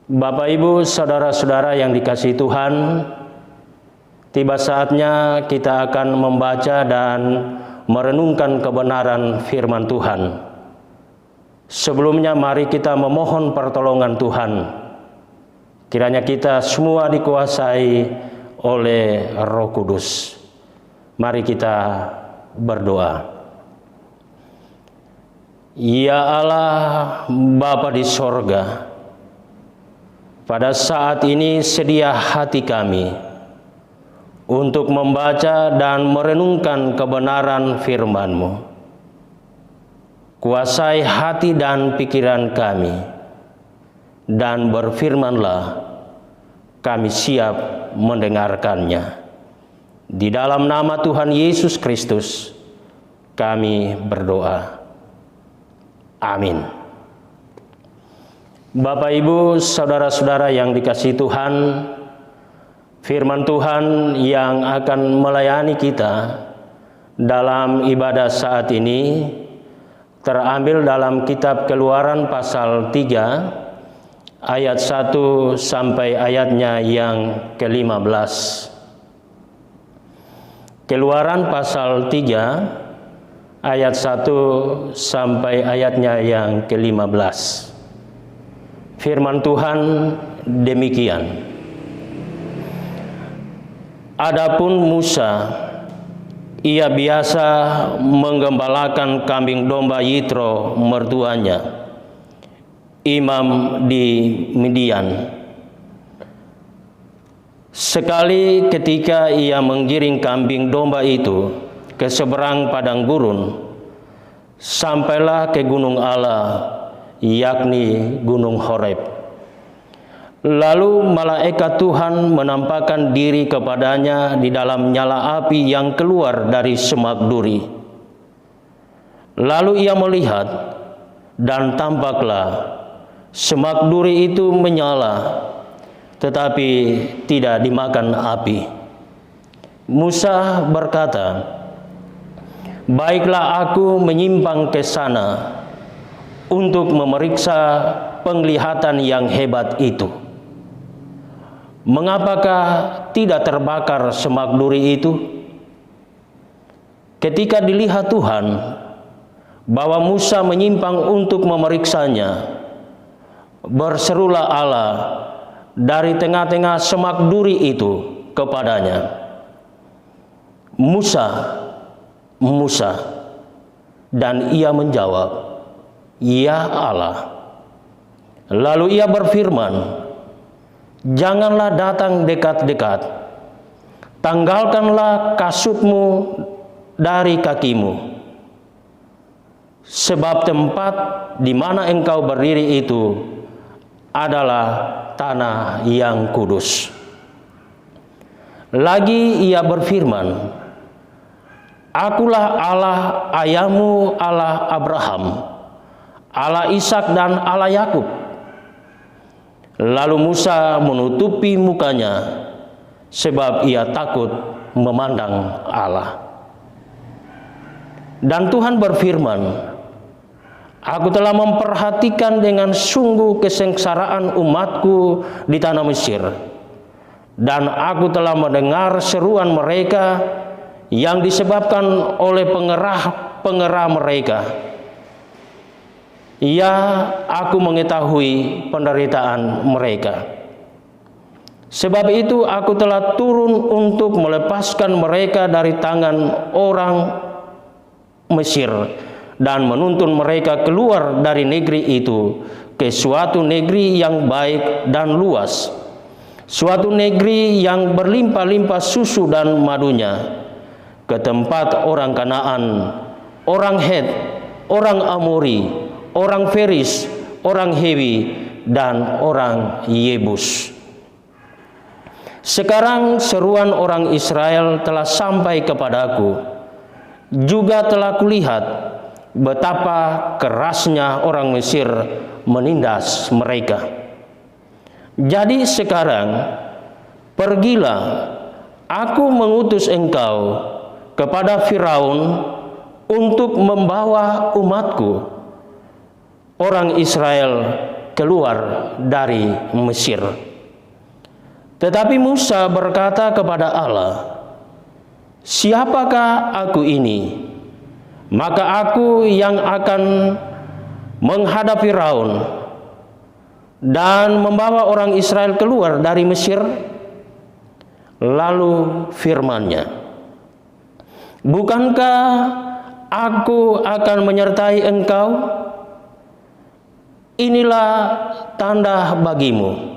Bapak, Ibu, saudara-saudara yang dikasihi Tuhan, tiba saatnya kita akan membaca dan merenungkan kebenaran firman Tuhan. Sebelumnya mari kita memohon pertolongan Tuhan. Kiranya kita semua dikuasai oleh Roh Kudus. Mari kita berdoa. Ya Allah, Bapa di sorga, pada saat ini sedia hati kami untuk membaca dan merenungkan kebenaran firman-Mu. Kuasai hati dan pikiran kami, dan berfirmanlah, kami siap mendengarkannya. Di dalam nama Tuhan Yesus Kristus, kami berdoa. Amin. Bapak, Ibu, saudara-saudara yang dikasihi Tuhan, firman Tuhan yang akan melayani kita dalam ibadah saat ini terambil dalam kitab Keluaran pasal 3 ayat 1 sampai ayatnya yang ke-15. Keluaran pasal 3 ayat 1 sampai ayatnya yang ke-15. Firman Tuhan demikian. Adapun Musa, ia biasa menggembalakan kambing domba Yitro mertuanya, imam di Midian. Sekali ketika ia menggiring kambing domba itu ke seberang padang gurun, sampailah ke gunung Allah, yakni Gunung Horeb. Lalu malaikat Tuhan menampakkan diri kepadanya di dalam nyala api yang keluar dari semak duri. Lalu ia melihat, dan tampaklah semak duri itu menyala, tetapi tidak dimakan api. Musa berkata, "Baiklah, aku menyimpang ke sana untuk memeriksa penglihatan yang hebat itu. Mengapakah tidak terbakar semak duri itu?" Ketika dilihat Tuhan bahwa Musa menyimpang untuk memeriksanya, berserulah Allah dari tengah-tengah semak duri itu kepadanya, "Musa, Musa." Dan ia menjawab, "Ya Allah." Lalu ia berfirman, "Janganlah datang dekat-dekat. Tanggalkanlah kasutmu dari kakimu. Sebab tempat di mana engkau berdiri itu adalah tanah yang kudus." Lagi ia berfirman, "Akulah Allah ayahmu, Allah Abraham, Allah Ishak dan Allah Yakub." Lalu Musa menutupi mukanya sebab ia takut memandang Allah. Dan Tuhan berfirman, "Aku telah memperhatikan dengan sungguh kesengsaraan umatku di tanah Mesir, dan aku telah mendengar seruan mereka yang disebabkan oleh pengerah mereka. Ya, aku mengetahui penderitaan mereka. Sebab itu aku telah turun untuk melepaskan mereka dari tangan orang Mesir dan menuntun mereka keluar dari negeri itu ke suatu negeri yang baik dan luas, suatu negeri yang berlimpah-limpah susu dan madunya, ke tempat orang Kanaan, orang Het, orang Amori, orang Feris, orang Hewi, dan orang Yebus. Sekarang seruan orang Israel telah sampai kepadaku. Juga telah kulihat betapa kerasnya orang Mesir menindas mereka. Jadi sekarang pergilah, aku mengutus engkau kepada Firaun untuk membawa umatku, orang Israel, keluar dari Mesir. Tetapi Musa berkata kepada Allah, "Siapakah aku ini? Maka aku yang akan menghadap Firaun dan membawa orang Israel keluar dari Mesir." Lalu firman-Nya, "Bukankah aku akan menyertai engkau? Inilah tanda bagimu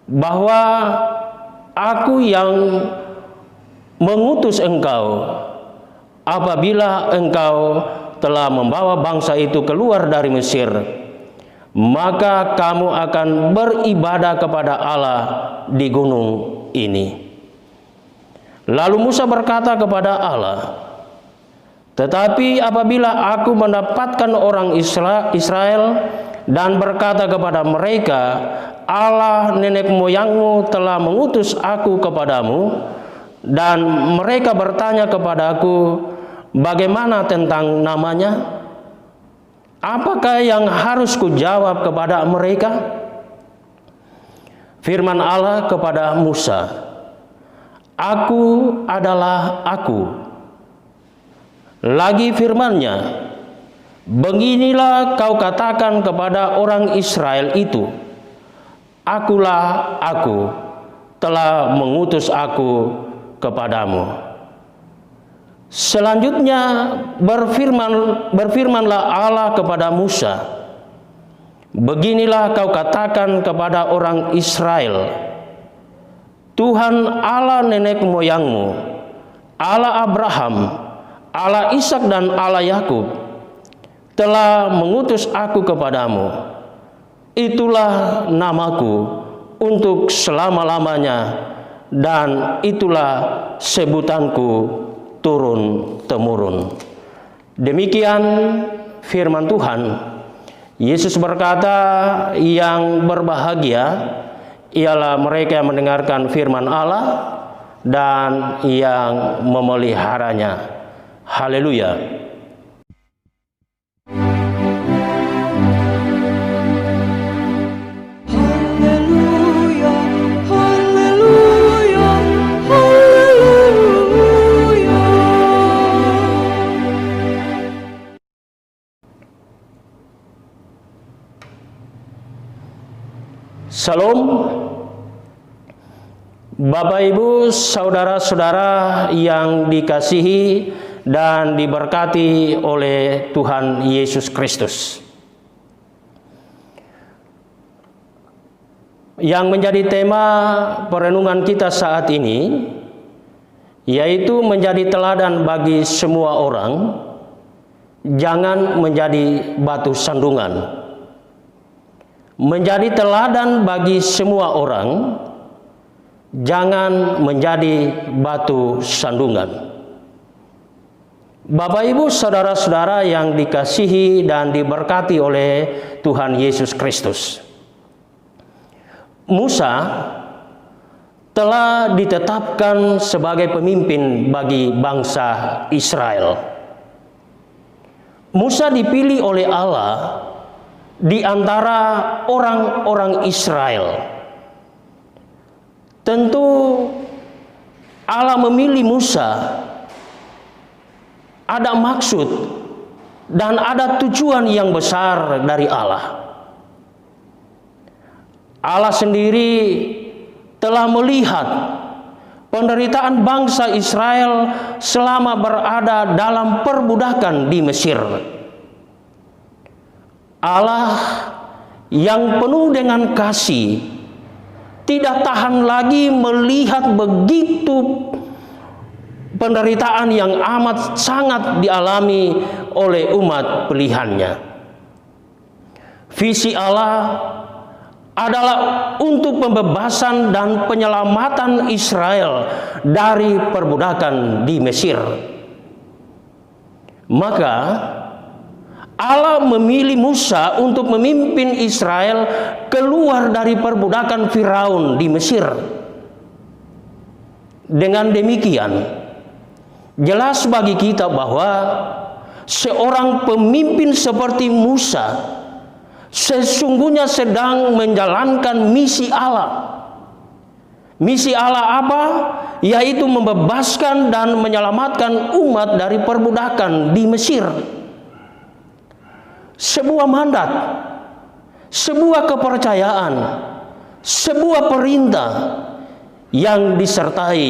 bahwa aku yang mengutus engkau apabila engkau telah membawa bangsa itu keluar dari Mesir. Maka kamu akan beribadah kepada Allah di gunung ini." Lalu Musa berkata kepada Allah, "Tetapi apabila aku mendapatkan orang Israel dan berkata kepada mereka, Allah nenek moyangmu telah mengutus aku kepadamu, dan mereka bertanya kepadaku, bagaimana tentang namanya? Apakah yang harus kujawab kepada mereka?" Firman Allah kepada Musa, "Aku adalah Aku." Lagi firman-Nya, "Beginilah kau katakan kepada orang Israel itu, Akulah Aku, telah mengutus aku kepadamu." Selanjutnya berfirmanlah Allah kepada Musa, "Beginilah kau katakan kepada orang Israel, Tuhan Allah nenek moyangmu, Allah Abraham, Allah Ishak dan Allah Yakub telah mengutus aku kepadamu. Itulah namaku untuk selama-lamanya, dan itulah sebutanku turun-temurun." Demikian firman Tuhan. Yesus berkata, yang berbahagia ialah mereka yang mendengarkan firman Allah dan yang memeliharanya. Haleluya. Salam, Bapak Ibu, saudara-saudara yang dikasihi dan diberkati oleh Tuhan Yesus Kristus. Yang menjadi tema perenungan kita saat ini yaitu menjadi teladan bagi semua orang, jangan menjadi batu sandungan. Menjadi teladan bagi semua orang, jangan menjadi batu sandungan. Bapak Ibu saudara-saudara yang dikasihi dan diberkati oleh Tuhan Yesus Kristus. Musa telah ditetapkan sebagai pemimpin bagi bangsa Israel. Musa dipilih oleh Allah di antara orang-orang Israel. Tentu Allah memilih Musa, ada maksud dan ada tujuan yang besar dari Allah. Allah sendiri telah melihat penderitaan bangsa Israel selama berada dalam perbudakan di Mesir. Allah yang penuh dengan kasih tidak tahan lagi melihat begitu penderitaan yang amat sangat dialami oleh umat pilihannya. Visi Allah adalah untuk pembebasan dan penyelamatan Israel dari perbudakan di Mesir. Maka Allah memilih Musa untuk memimpin Israel keluar dari perbudakan Firaun di Mesir. Dengan demikian, jelas bagi kita bahwa seorang pemimpin seperti Musa sesungguhnya sedang menjalankan misi Allah. Misi Allah apa? Yaitu membebaskan dan menyelamatkan umat dari perbudakan di Mesir. Sebuah mandat, sebuah kepercayaan, sebuah perintah yang disertai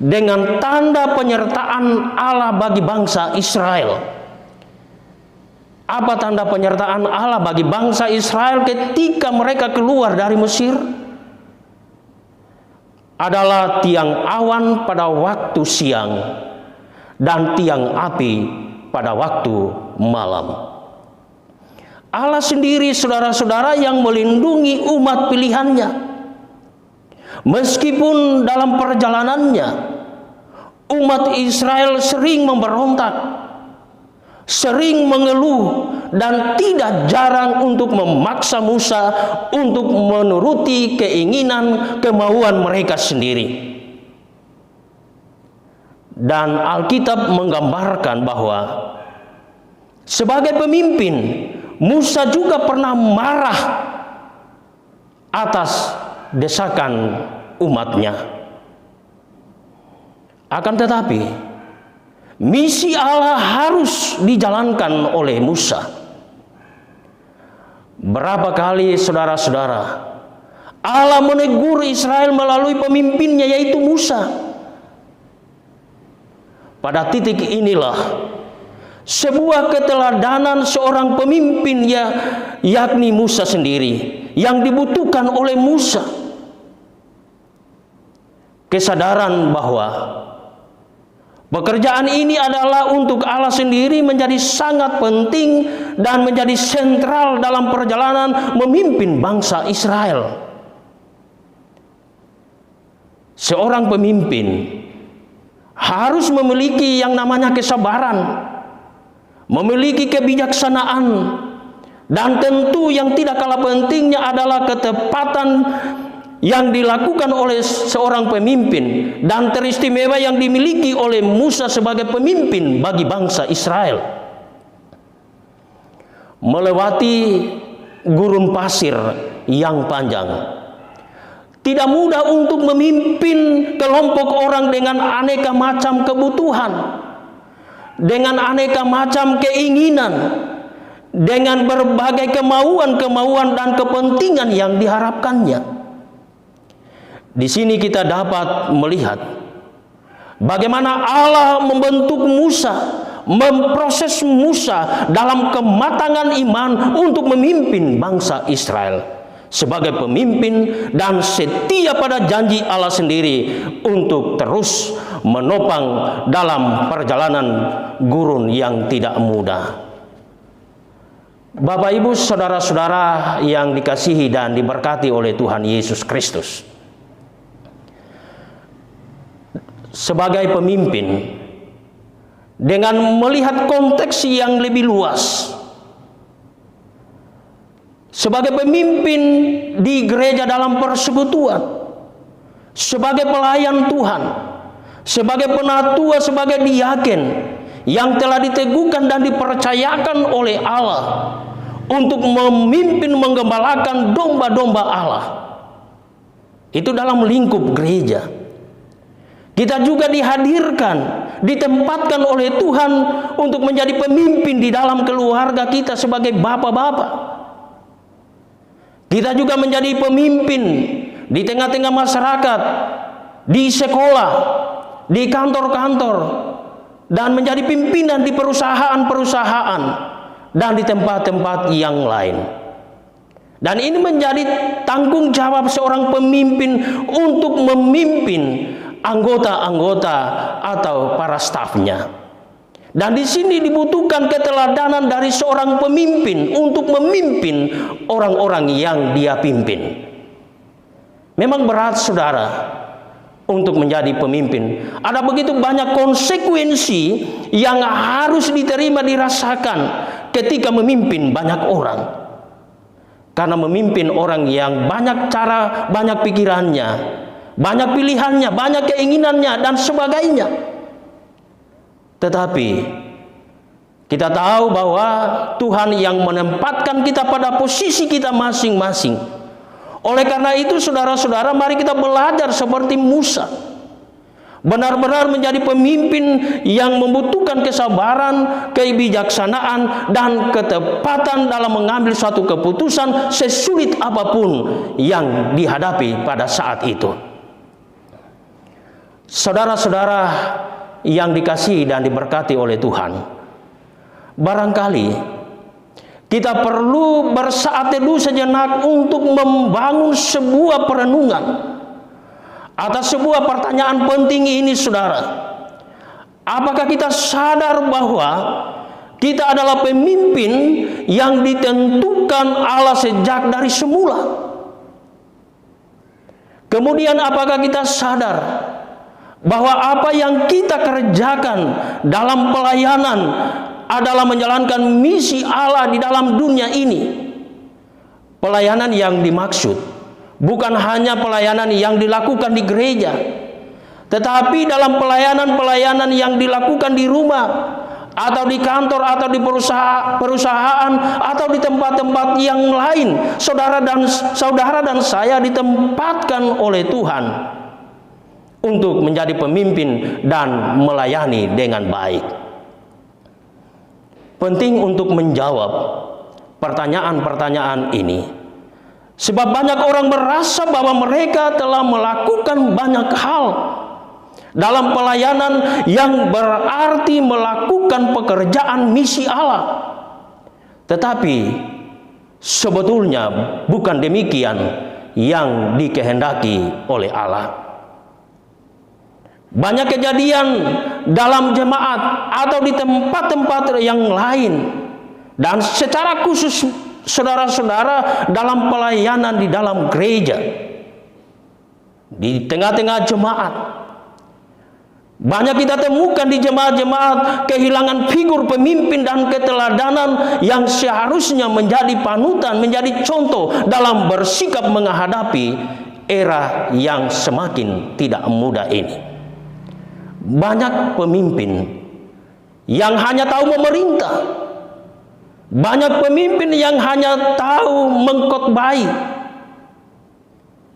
dengan tanda penyertaan Allah bagi bangsa Israel. Apa tanda penyertaan Allah bagi bangsa Israel ketika mereka keluar dari Mesir? Adalah tiang awan pada waktu siang dan tiang api pada waktu malam. Allah sendiri, saudara-saudara, yang melindungi umat pilihannya. Meskipun dalam perjalanannya umat Israel sering memberontak, sering mengeluh, dan tidak jarang untuk memaksa Musa untuk menuruti keinginan kemauan mereka sendiri. Dan Alkitab menggambarkan bahwa sebagai pemimpin, Musa juga pernah marah atas desakan umatnya. Akan tetapi misi Allah harus dijalankan oleh Musa. Berapa kali, saudara-saudara, Allah menegur Israel melalui pemimpinnya, yaitu Musa. Pada titik inilah sebuah keteladanan seorang pemimpin, yakni Musa sendiri, yang dibutuhkan oleh Musa. Kesadaran bahwa pekerjaan ini adalah untuk Allah sendiri menjadi sangat penting dan menjadi sentral dalam perjalanan memimpin bangsa Israel. Seorang pemimpin harus memiliki yang namanya kesabaran, memiliki kebijaksanaan, dan tentu yang tidak kalah pentingnya adalah ketepatan yang dilakukan oleh seorang pemimpin dan teristimewa yang dimiliki oleh Musa sebagai pemimpin bagi bangsa Israel. Melewati gurun pasir yang panjang, tidak mudah untuk memimpin kelompok orang dengan aneka macam kebutuhan, dengan aneka macam keinginan, dengan berbagai kemauan-kemauan dan kepentingan yang diharapkannya. Di sini kita dapat melihat bagaimana Allah membentuk Musa, memproses Musa dalam kematangan iman untuk memimpin bangsa Israel sebagai pemimpin dan setia pada janji Allah sendiri untuk terus menopang dalam perjalanan gurun yang tidak mudah. Bapak, Ibu, saudara-saudara yang dikasihi dan diberkati oleh Tuhan Yesus Kristus, sebagai pemimpin, dengan melihat konteks yang lebih luas, sebagai pemimpin di gereja dalam persekutuan, sebagai pelayan Tuhan, sebagai penatua, sebagai diaken yang telah diteguhkan dan dipercayakan oleh Allah untuk memimpin menggembalakan domba-domba Allah, itu dalam lingkup gereja. Kita juga dihadirkan, ditempatkan oleh Tuhan untuk menjadi pemimpin di dalam keluarga kita sebagai bapak-bapak. Kita juga menjadi pemimpin di tengah-tengah masyarakat, di sekolah, di kantor-kantor, dan menjadi pimpinan di perusahaan-perusahaan dan di tempat-tempat yang lain. Dan ini menjadi tanggung jawab seorang pemimpin untuk memimpin anggota-anggota atau para stafnya. Dan di sini dibutuhkan keteladanan dari seorang pemimpin untuk memimpin orang-orang yang dia pimpin. Memang berat, saudara, untuk menjadi pemimpin. Ada begitu banyak konsekuensi yang harus diterima, dirasakan ketika memimpin banyak orang. Karena memimpin orang yang banyak cara, banyak pikirannya, banyak pilihannya, banyak keinginannya, dan sebagainya. Tetapi Kita tahu bahwa Tuhan yang menempatkan kita pada posisi kita masing-masing. Oleh karena itu, saudara-saudara, mari kita belajar seperti Musa. Benar-benar menjadi pemimpin yang membutuhkan kesabaran, kebijaksanaan, dan ketepatan dalam mengambil suatu keputusan sesulit apapun yang dihadapi pada saat itu. Saudara-saudara yang dikasihi dan diberkati oleh Tuhan, barangkali kita perlu bersaat teduh sejenak untuk membangun sebuah perenungan atas sebuah pertanyaan penting ini, saudara. Apakah kita sadar bahwa kita adalah pemimpin yang ditentukan Allah sejak dari semula? Kemudian apakah kita sadar bahwa apa yang kita kerjakan dalam pelayanan adalah menjalankan misi Allah di dalam dunia ini? Pelayanan yang dimaksud bukan hanya pelayanan yang dilakukan di gereja, tetapi dalam pelayanan-pelayanan yang dilakukan di rumah, atau di kantor, atau di perusahaan, atau di tempat-tempat yang lain. Saudara dan saya ditempatkan oleh Tuhan untuk menjadi pemimpin dan melayani dengan baik. Penting untuk menjawab pertanyaan-pertanyaan ini, sebab banyak orang merasa bahwa mereka telah melakukan banyak hal dalam pelayanan yang berarti melakukan pekerjaan misi Allah. Tetapi sebetulnya bukan demikian yang dikehendaki oleh Allah. Banyak kejadian dalam jemaat atau di tempat-tempat yang lain, dan secara khusus saudara-saudara dalam pelayanan di dalam gereja, di tengah-tengah jemaat, banyak kita temukan di jemaat-jemaat kehilangan figur pemimpin dan keteladanan yang seharusnya menjadi panutan, menjadi contoh dalam bersikap menghadapi era yang semakin tidak mudah ini. Banyak pemimpin yang hanya tahu memerintah, banyak pemimpin yang hanya tahu mengkhotbahi,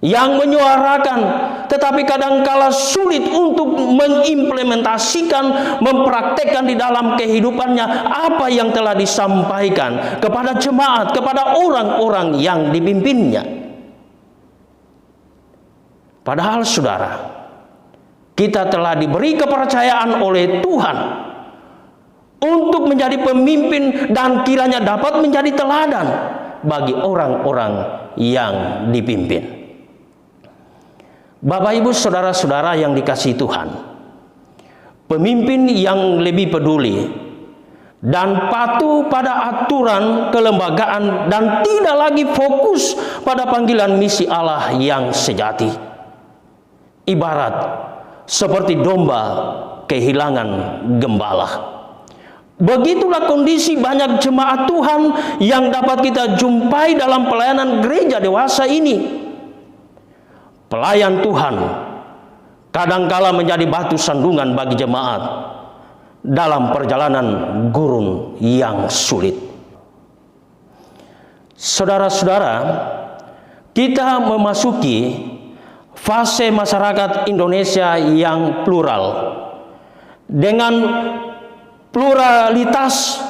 yang menyuarakan, tetapi kadangkala sulit untuk mengimplementasikan, mempraktekkan di dalam kehidupannya apa yang telah disampaikan kepada jemaat, kepada orang-orang yang dipimpinnya. Padahal saudara, kita telah diberi kepercayaan oleh Tuhan untuk menjadi pemimpin dan kiranya dapat menjadi teladan bagi orang-orang yang dipimpin. Bapak, Ibu, saudara-saudara yang dikasihi Tuhan, pemimpin yang lebih peduli dan patuh pada aturan kelembagaan dan tidak lagi fokus pada panggilan misi Allah yang sejati, ibarat seperti domba kehilangan gembala. Begitulah kondisi banyak jemaat Tuhan yang dapat kita jumpai dalam pelayanan gereja dewasa ini. Pelayan Tuhan kadangkala menjadi batu sandungan bagi jemaat dalam perjalanan gurun yang sulit. Saudara-saudara, kita memasuki fase masyarakat Indonesia yang plural, dengan pluralitas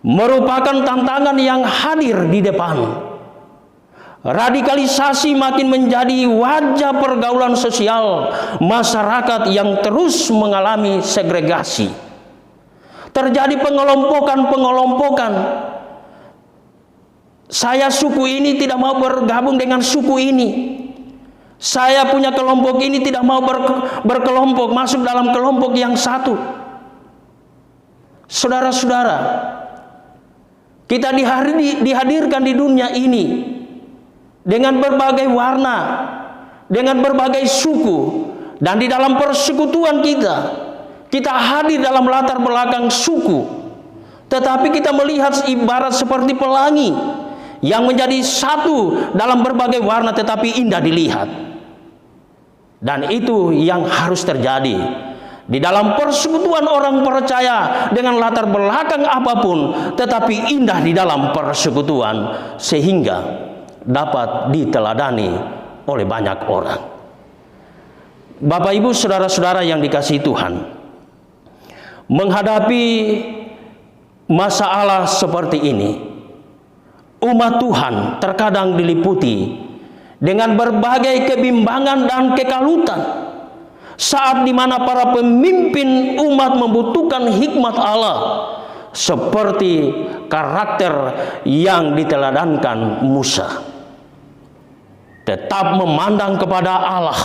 merupakan tantangan yang hadir di depan. Radikalisasi makin menjadi wajah pergaulan sosial masyarakat yang terus mengalami segregasi. Terjadi pengelompokan. Saya suku ini tidak mau bergabung dengan suku ini. Saya punya kelompok ini tidak mau berkelompok, masuk dalam kelompok yang satu. Saudara-saudara, kita dihadirkan di dunia ini dengan berbagai warna, dengan berbagai suku, dan di dalam persekutuan kita hadir dalam latar belakang suku. Tetapi kita melihat ibarat seperti pelangi yang menjadi satu dalam berbagai warna tetapi indah dilihat. Dan itu yang harus terjadi di dalam persekutuan orang percaya dengan latar belakang apapun, tetapi indah di dalam persekutuan sehingga dapat diteladani oleh banyak orang. Bapak Ibu saudara-saudara yang dikasihi Tuhan, menghadapi masalah seperti ini, umat Tuhan terkadang diliputi dengan berbagai kebimbangan dan kekalutan. Saat dimana para pemimpin umat membutuhkan hikmat Allah, seperti karakter yang diteladankan Musa, tetap memandang kepada Allah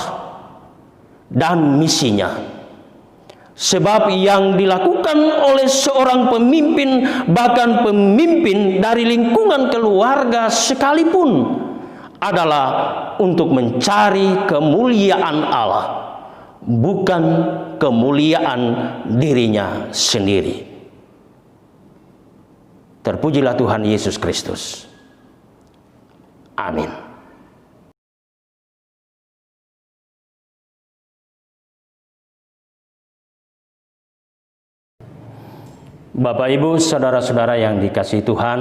dan misinya. Sebab yang dilakukan oleh seorang pemimpin, bahkan pemimpin dari lingkungan keluarga sekalipun, adalah untuk mencari kemuliaan Allah, bukan kemuliaan dirinya sendiri. Terpujilah Tuhan Yesus Kristus. Amin. Bapak Ibu saudara-saudara yang dikasihi Tuhan,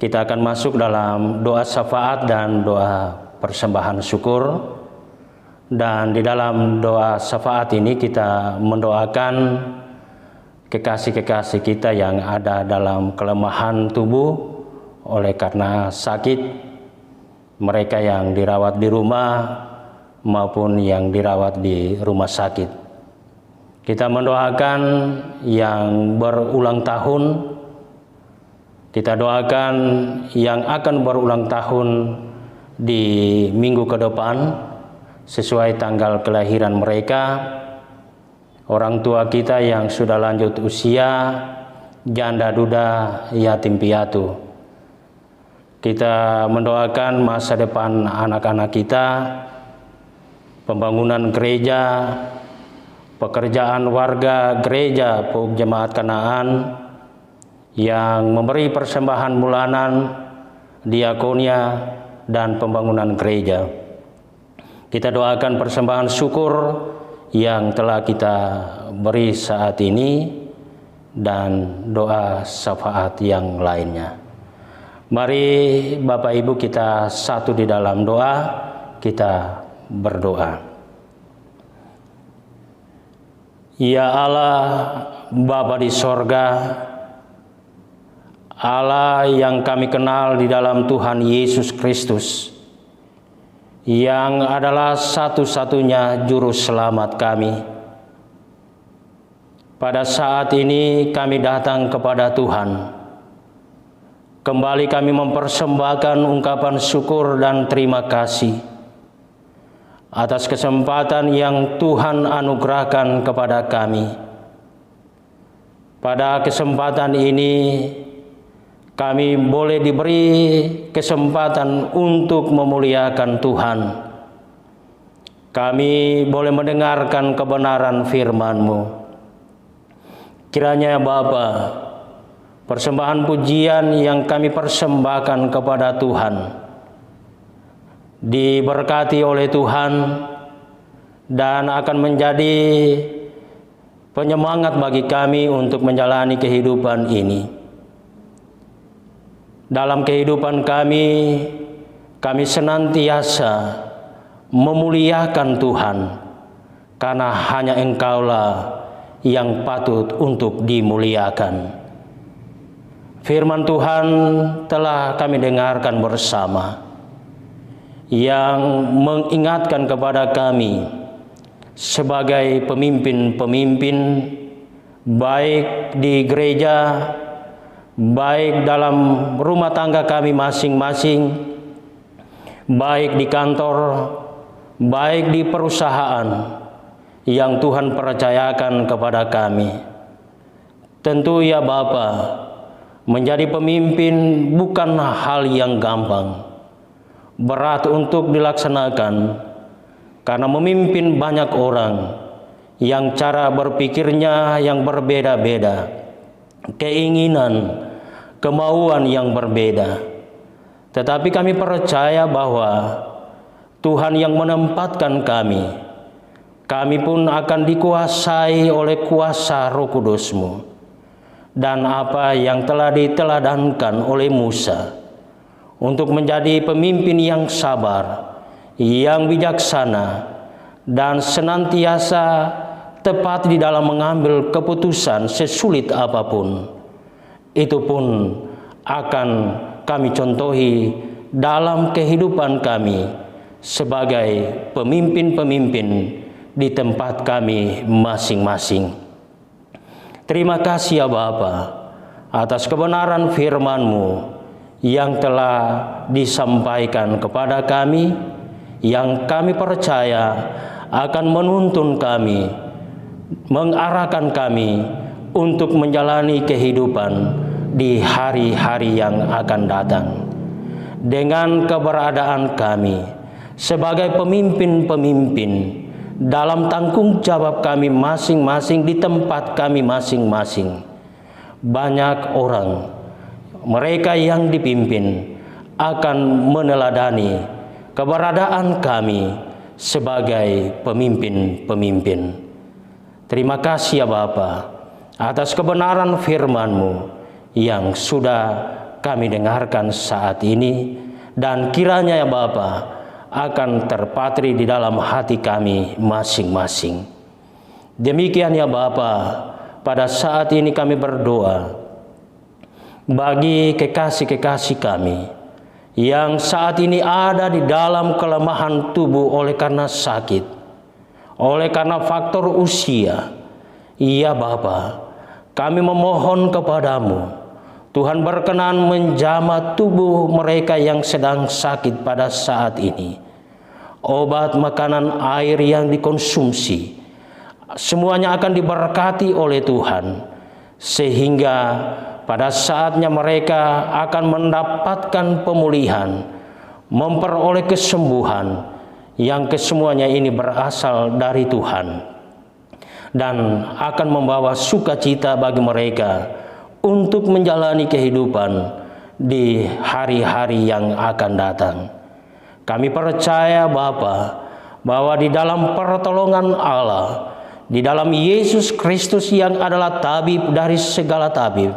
kita akan masuk dalam doa syafaat dan doa persembahan syukur. Dan di dalam doa syafaat ini kita mendoakan kekasih-kekasih kita yang ada dalam kelemahan tubuh oleh karena sakit, mereka yang dirawat di rumah maupun yang dirawat di rumah sakit. Kita mendoakan yang berulang tahun, kita doakan yang akan berulang tahun di minggu ke depan sesuai tanggal kelahiran mereka, orang tua kita yang sudah lanjut usia, janda duda, yatim piatu. Kita mendoakan masa depan anak-anak kita, pembangunan gereja, pekerjaan warga gereja Puk Jemaat Kanaan yang memberi persembahan bulanan, diakonia, dan pembangunan gereja. Kita doakan persembahan syukur yang telah kita beri saat ini dan doa syafaat yang lainnya. Mari Bapak Ibu kita satu di dalam doa, kita berdoa. Ya Allah, Bapa di sorga, Allah yang kami kenal di dalam Tuhan Yesus Kristus, yang adalah satu-satunya juru selamat kami. Pada saat ini kami datang kepada Tuhan. Kembali kami mempersembahkan ungkapan syukur dan terima kasih atas kesempatan yang Tuhan anugerahkan kepada kami. Pada kesempatan ini kami boleh diberi kesempatan untuk memuliakan Tuhan. Kami boleh mendengarkan kebenaran firman-Mu. Kiranya Bapa, persembahan pujian yang kami persembahkan kepada Tuhan diberkati oleh Tuhan dan akan menjadi penyemangat bagi kami untuk menjalani kehidupan ini. Dalam kehidupan kami senantiasa memuliakan Tuhan, karena hanya Engkaulah yang patut untuk dimuliakan. Firman Tuhan telah kami dengarkan bersama, yang mengingatkan kepada kami sebagai pemimpin-pemimpin, baik di gereja, baik dalam rumah tangga kami masing-masing, baik di kantor, baik di perusahaan yang Tuhan percayakan kepada kami. Tentu ya Bapa, menjadi pemimpin bukan hal yang gampang, berat untuk dilaksanakan, karena memimpin banyak orang yang cara berpikirnya yang berbeda-beda, keinginan, kemauan yang berbeda. Tetapi kami percaya bahwa Tuhan yang menempatkan kami kami pun akan dikuasai oleh kuasa Roh Kudus-Mu. Dan apa yang telah diteladankan oleh Musa untuk menjadi pemimpin yang sabar, yang bijaksana, dan senantiasa tepat di dalam mengambil keputusan sesulit apapun, itu pun akan kami contohi dalam kehidupan kami sebagai pemimpin-pemimpin di tempat kami masing-masing. Terima kasih ya Bapa atas kebenaran firman-Mu yang telah disampaikan kepada kami, yang kami percaya akan menuntun kami, mengarahkan kami untuk menjalani kehidupan di hari-hari yang akan datang. Dengan keberadaan kami sebagai pemimpin-pemimpin dalam tanggung jawab kami masing-masing di tempat kami masing-masing, banyak orang, mereka yang dipimpin, akan meneladani keberadaan kami sebagai pemimpin-pemimpin. Terima kasih ya Bapa atas kebenaran firman-Mu yang sudah kami dengarkan saat ini, dan kiranya ya Bapa akan terpatri di dalam hati kami masing-masing. Demikian ya Bapa, pada saat ini kami berdoa bagi kekasih-kekasih kami yang saat ini ada di dalam kelemahan tubuh oleh karena sakit, oleh karena faktor usia. Iya Bapa, kami memohon kepadamu, Tuhan berkenan menjamah tubuh mereka yang sedang sakit pada saat ini. Obat, makanan, air yang dikonsumsi, semuanya akan diberkati oleh Tuhan, sehingga pada saatnya mereka akan mendapatkan pemulihan, memperoleh kesembuhan, yang kesemuanya ini berasal dari Tuhan, dan akan membawa sukacita bagi mereka untuk menjalani kehidupan di hari-hari yang akan datang. Kami percaya Bapa bahwa di dalam pertolongan Allah, di dalam Yesus Kristus yang adalah tabib dari segala tabib,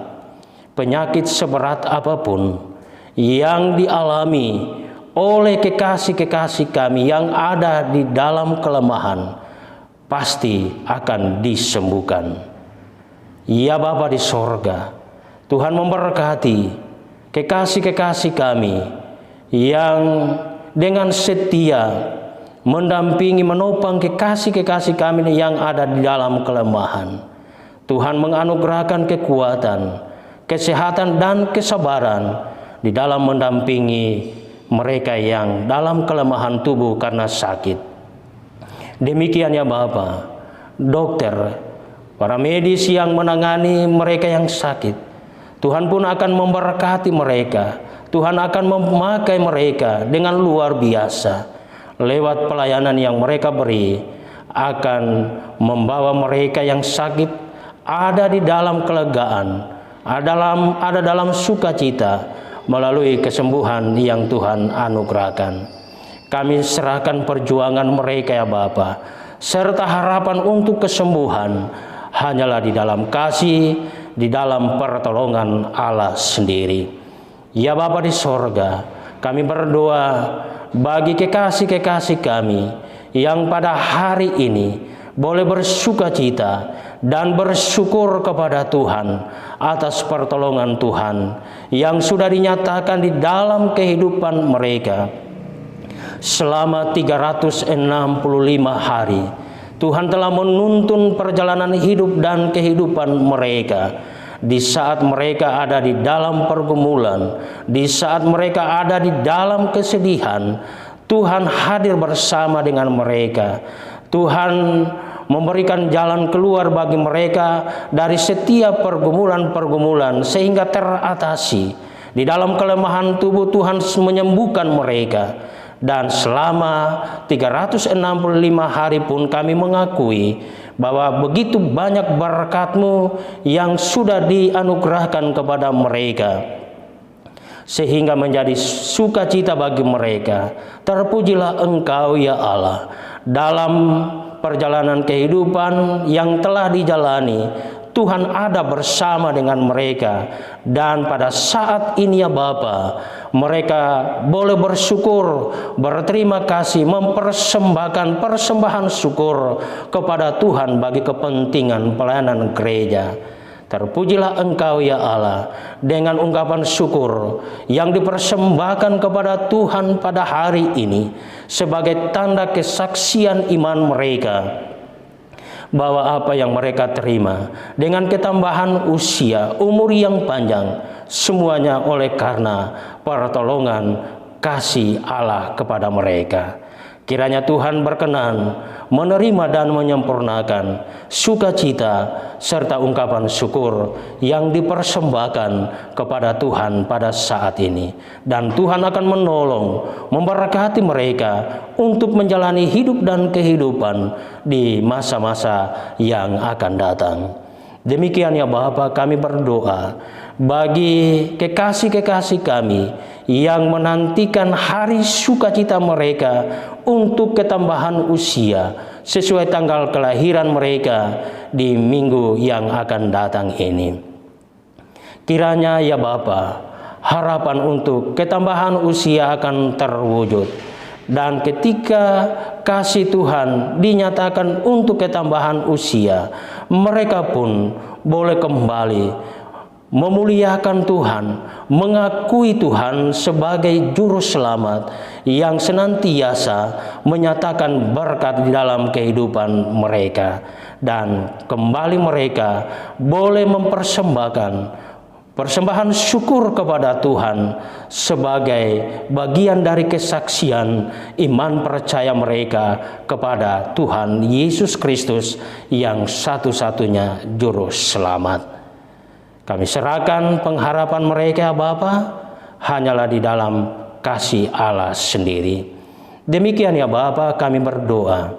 penyakit seberat apapun yang dialami oleh kekasih-kekasih kami yang ada di dalam kelemahan, pasti akan disembuhkan. Ya Bapa di sorga, Tuhan memberkati kekasih-kekasih kami yang dengan setia mendampingi, menopang kekasih-kekasih kami yang ada di dalam kelemahan. Tuhan menganugerahkan kekuatan, kesehatan, dan kesabaran di dalam mendampingi mereka yang dalam kelemahan tubuh karena sakit. Demikian ya Bapa, dokter, para medis yang menangani mereka yang sakit, Tuhan pun akan memberkati mereka. Tuhan akan memakai mereka dengan luar biasa. Lewat pelayanan yang mereka beri, akan membawa mereka yang sakit ada di dalam kelegaan, ada dalam sukacita melalui kesembuhan yang Tuhan anugerahkan. Kami serahkan perjuangan mereka ya Bapa, serta harapan untuk kesembuhan hanyalah di dalam kasih, di dalam pertolongan Allah sendiri. Ya Bapa di sorga, kami berdoa bagi kekasih-kekasih kami yang pada hari ini boleh bersukacita dan bersyukur kepada Tuhan atas pertolongan Tuhan yang sudah dinyatakan di dalam kehidupan mereka selama 365 hari. Tuhan telah menuntun perjalanan hidup dan kehidupan mereka. Di saat mereka ada di dalam pergumulan, di saat mereka ada di dalam kesedihan, Tuhan hadir bersama dengan mereka. Tuhan memberikan jalan keluar bagi mereka dari setiap pergumulan-pergumulan sehingga teratasi. Di dalam kelemahan tubuh Tuhan menyembuhkan mereka. Dan selama 365 hari pun kami mengakui bahwa begitu banyak berkat-Mu yang sudah dianugerahkan kepada mereka, sehingga menjadi sukacita bagi mereka. Terpujilah Engkau ya Allah dalam perjalanan kehidupan yang telah dijalani, Tuhan ada bersama dengan mereka. Dan pada saat ini ya Bapa, mereka boleh bersyukur, berterima kasih, mempersembahkan persembahan syukur kepada Tuhan bagi kepentingan pelayanan gereja. Terpujilah Engkau ya Allah, dengan ungkapan syukur yang dipersembahkan kepada Tuhan pada hari ini sebagai tanda kesaksian iman mereka, bahwa apa yang mereka terima dengan ketambahan usia, umur yang panjang, semuanya oleh karena pertolongan kasih Allah kepada mereka. Kiranya Tuhan berkenan menerima dan menyempurnakan sukacita serta ungkapan syukur yang dipersembahkan kepada Tuhan pada saat ini. Dan Tuhan akan menolong, memberkati mereka untuk menjalani hidup dan kehidupan di masa-masa yang akan datang. Demikian ya Bapa, kami berdoa bagi kekasih-kekasih kami yang menantikan hari sukacita mereka untuk ketambahan usia sesuai tanggal kelahiran mereka di minggu yang akan datang ini. Kiranya ya Bapa, harapan untuk ketambahan usia akan terwujud. Dan ketika kasih Tuhan dinyatakan untuk ketambahan usia, mereka pun boleh kembali memuliakan Tuhan, mengakui Tuhan sebagai juru selamat yang senantiasa menyatakan berkat di dalam kehidupan mereka. Dan kembali mereka boleh mempersembahkan persembahan syukur kepada Tuhan sebagai bagian dari kesaksian iman percaya mereka kepada Tuhan Yesus Kristus yang satu-satunya juru selamat. Kami serahkan pengharapan mereka Bapa hanyalah di dalam kasih Allah sendiri. Demikian ya Bapa, kami berdoa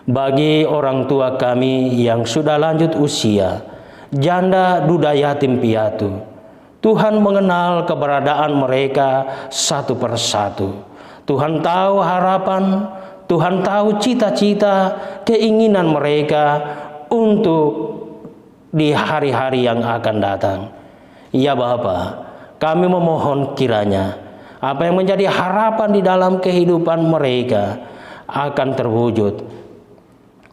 bagi orang tua kami yang sudah lanjut usia, janda, duda, yatim piatu. Tuhan mengenal keberadaan mereka satu persatu. Tuhan tahu harapan, Tuhan tahu cita-cita, keinginan mereka untuk di hari-hari yang akan datang. Ya Bapa, kami memohon kiranya apa yang menjadi harapan di dalam kehidupan mereka akan terwujud,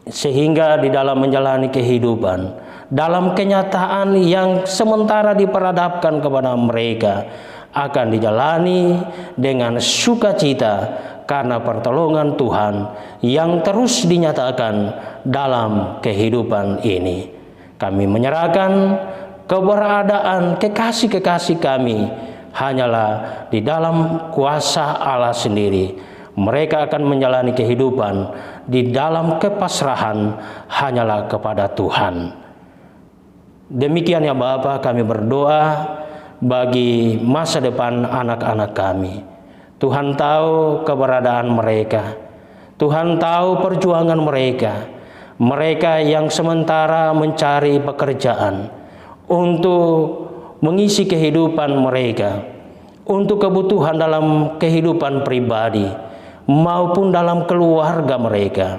sehingga di dalam menjalani kehidupan, dalam kenyataan yang sementara diperhadapkan kepada mereka, akan dijalani dengan sukacita karena pertolongan Tuhan yang terus dinyatakan dalam kehidupan ini. Kami menyerahkan keberadaan kekasih-kekasih kami hanyalah di dalam kuasa Allah sendiri. Mereka akan menjalani kehidupan di dalam kepasrahan hanyalah kepada Tuhan. Demikian ya Bapa, kami berdoa bagi masa depan anak-anak kami. Tuhan tahu keberadaan mereka. Tuhan tahu perjuangan mereka. Mereka yang sementara mencari pekerjaan untuk mengisi kehidupan mereka, untuk kebutuhan dalam kehidupan pribadi maupun dalam keluarga mereka.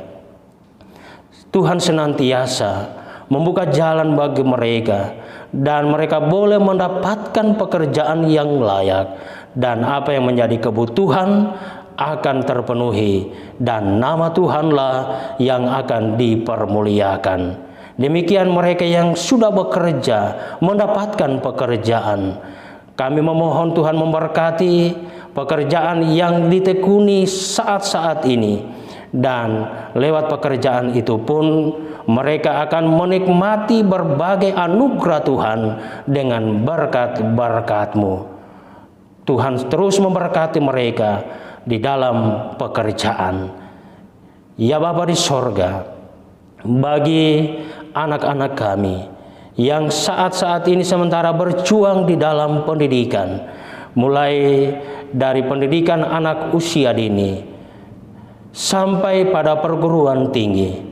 Tuhan senantiasa membuka jalan bagi mereka dan mereka boleh mendapatkan pekerjaan yang layak, dan apa yang menjadi kebutuhan akan terpenuhi dan nama Tuhanlah yang akan dipermuliakan. Demikian mereka yang sudah bekerja mendapatkan pekerjaan. Kami memohon Tuhan memberkati pekerjaan yang ditekuni saat-saat ini, dan lewat pekerjaan itu pun mereka akan menikmati berbagai anugerah Tuhan dengan berkat-berkat-Mu. Tuhan terus memberkati mereka di dalam pekerjaan. Ya Bapa di sorga, bagi anak-anak kami yang saat-saat ini sementara berjuang di dalam pendidikan, mulai dari pendidikan anak usia dini sampai pada perguruan tinggi,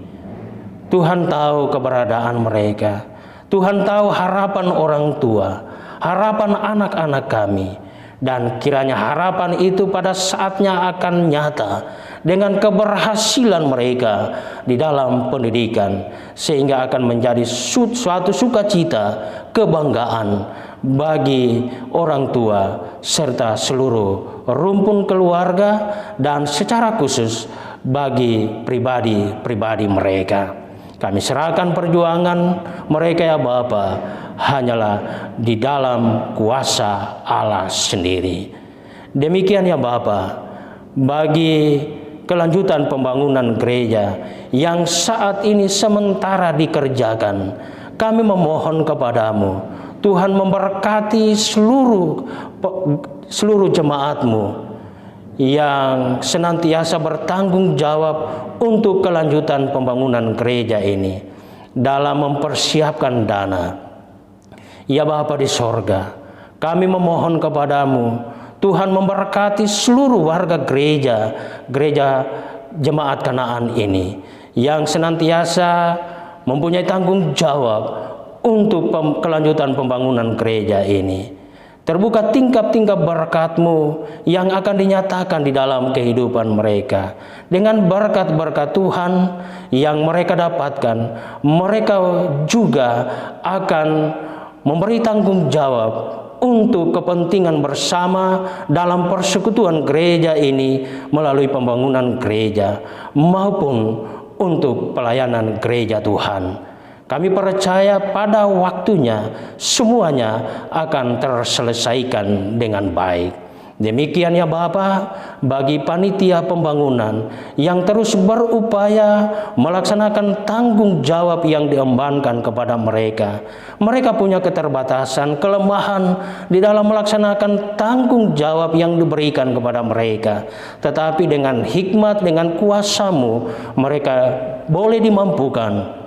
Tuhan tahu keberadaan mereka. Tuhan tahu harapan orang tua, harapan anak-anak kami. Dan kiranya harapan itu pada saatnya akan nyata dengan keberhasilan mereka di dalam pendidikan, sehingga akan menjadi suatu sukacita, kebanggaan bagi orang tua serta seluruh rumpun keluarga, dan secara khusus bagi pribadi-pribadi mereka. Kami serahkan perjuangan mereka ya Bapa hanyalah di dalam kuasa Allah sendiri. Demikian ya Bapa, bagi kelanjutan pembangunan gereja yang saat ini sementara dikerjakan, kami memohon kepadamu, Tuhan memberkati seluruh jemaat-Mu yang senantiasa bertanggung jawab untuk kelanjutan pembangunan gereja ini dalam mempersiapkan dana. Ya Bapa di sorga, kami memohon kepadamu, Tuhan memberkati seluruh warga gereja jemaat Kanaan ini yang senantiasa mempunyai tanggung jawab untuk kelanjutan pembangunan gereja ini. Terbuka tingkap-tingkap berkat-Mu yang akan dinyatakan di dalam kehidupan mereka. Dengan berkat-berkat Tuhan yang mereka dapatkan, mereka juga akan memberi tanggung jawab untuk kepentingan bersama dalam persekutuan gereja ini melalui pembangunan gereja maupun untuk pelayanan gereja Tuhan. Kami percaya pada waktunya semuanya akan terselesaikan dengan baik. Demikian ya Bapa, bagi panitia pembangunan yang terus berupaya melaksanakan tanggung jawab yang diembankan kepada mereka. Mereka punya keterbatasan, kelemahan di dalam melaksanakan tanggung jawab yang diberikan kepada mereka. Tetapi dengan hikmat, dengan kuasa-Mu, mereka boleh dimampukan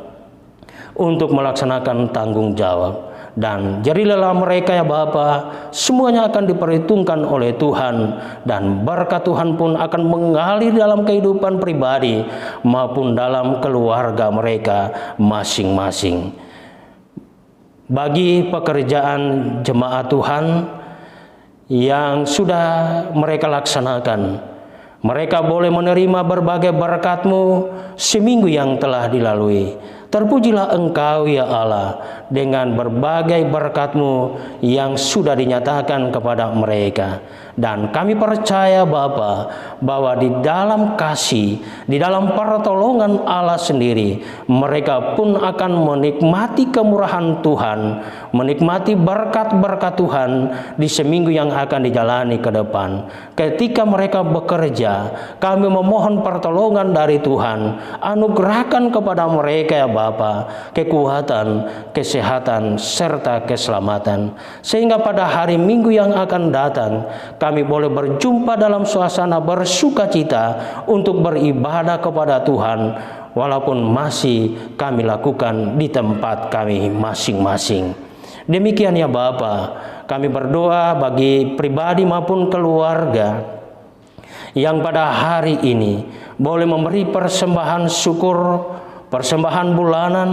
untuk melaksanakan tanggung jawab. Dan jadilah mereka ya Bapa, semuanya akan diperhitungkan oleh Tuhan, dan berkat Tuhan pun akan mengalir dalam kehidupan pribadi maupun dalam keluarga mereka masing-masing. Bagi pekerjaan jemaat Tuhan yang sudah mereka laksanakan, mereka boleh menerima berbagai berkat-Mu seminggu yang telah dilalui. Terpujilah Engkau ya Allah dengan berbagai berkat-Mu yang sudah dinyatakan kepada mereka. Dan kami percaya Bapa bahwa di dalam kasih, di dalam pertolongan Allah sendiri, mereka pun akan menikmati kemurahan Tuhan, menikmati berkat-berkat Tuhan di seminggu yang akan dijalani ke depan. Ketika mereka bekerja, kami memohon pertolongan dari Tuhan, anugerahkan kepada mereka ya Bapa kekuatan, kesehatan, serta keselamatan, sehingga pada hari Minggu yang akan datang kami boleh berjumpa dalam suasana bersukacita untuk beribadah kepada Tuhan, walaupun masih kami lakukan di tempat kami masing-masing. Demikian ya Bapa, kami berdoa bagi pribadi maupun keluarga yang pada hari ini boleh memberi persembahan syukur, persembahan bulanan,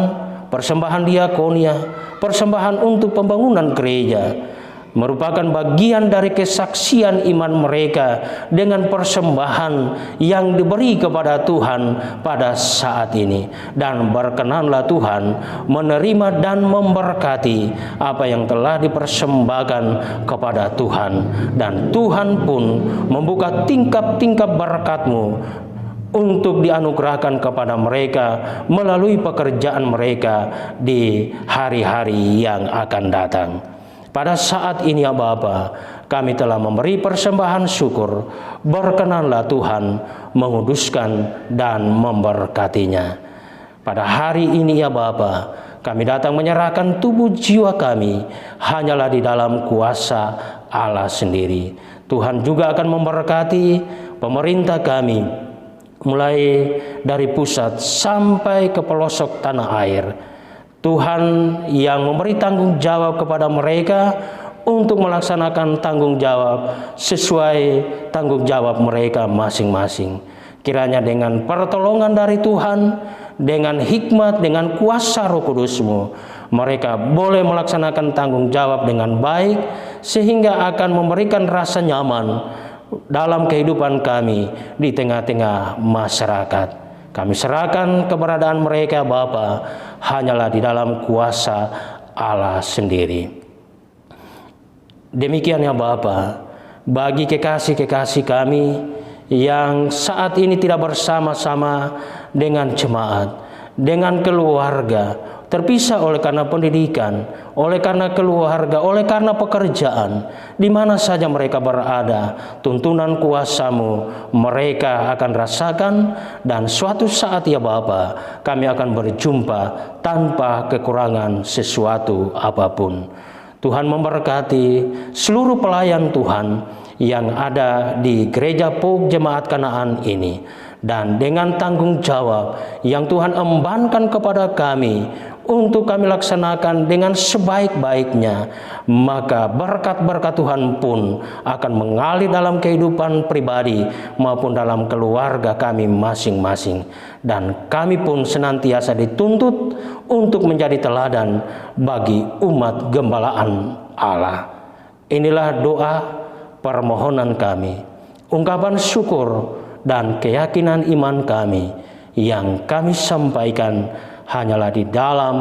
persembahan diakonia, persembahan untuk pembangunan gereja, merupakan bagian dari kesaksian iman mereka dengan persembahan yang diberi kepada Tuhan pada saat ini. Dan berkenanlah Tuhan menerima dan memberkati apa yang telah dipersembahkan kepada Tuhan. Dan Tuhan pun membuka tingkap-tingkap berkat-Mu untuk dianugerahkan kepada mereka melalui pekerjaan mereka di hari-hari yang akan datang. Pada saat ini ya Bapa, kami telah memberi persembahan syukur. Berkenanlah Tuhan menguduskan dan memberkatinya. Pada hari ini ya Bapa, kami datang menyerahkan tubuh jiwa kami hanyalah di dalam kuasa Allah sendiri. Tuhan juga akan memberkati pemerintah kami, mulai dari pusat sampai ke pelosok tanah air. Tuhan yang memberi tanggung jawab kepada mereka untuk melaksanakan tanggung jawab sesuai tanggung jawab mereka masing-masing. Kiranya dengan pertolongan dari Tuhan, dengan hikmat, dengan kuasa Roh Kudus-Mu, mereka boleh melaksanakan tanggung jawab dengan baik, sehingga akan memberikan rasa nyaman dalam kehidupan kami di tengah-tengah masyarakat. Kami serahkan keberadaan mereka Bapa hanyalah di dalam kuasa Allah sendiri. Demikian ya Bapa, bagi kekasih-kekasih kami yang saat ini tidak bersama-sama dengan jemaat, dengan keluarga, terpisah oleh karena pendidikan, oleh karena keluarga, oleh karena pekerjaan, di mana saja mereka berada, tuntunan kuasa-Mu mereka akan rasakan, dan suatu saat ya Bapa, kami akan berjumpa tanpa kekurangan sesuatu apapun. Tuhan memberkati seluruh pelayan Tuhan yang ada di Gereja PUK Jemaat Kanaan ini, dan dengan tanggung jawab yang Tuhan embankan kepada kami untuk kami laksanakan dengan sebaik-baiknya, maka berkat-berkat Tuhan pun akan mengalir dalam kehidupan pribadi maupun dalam keluarga kami masing-masing, dan kami pun senantiasa dituntut untuk menjadi teladan bagi umat gembalaan Allah. Inilah doa permohonan kami, ungkapan syukur dan keyakinan iman kami yang kami sampaikan hanyalah di dalam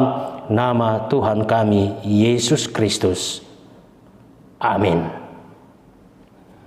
nama Tuhan kami Yesus Kristus. Amin.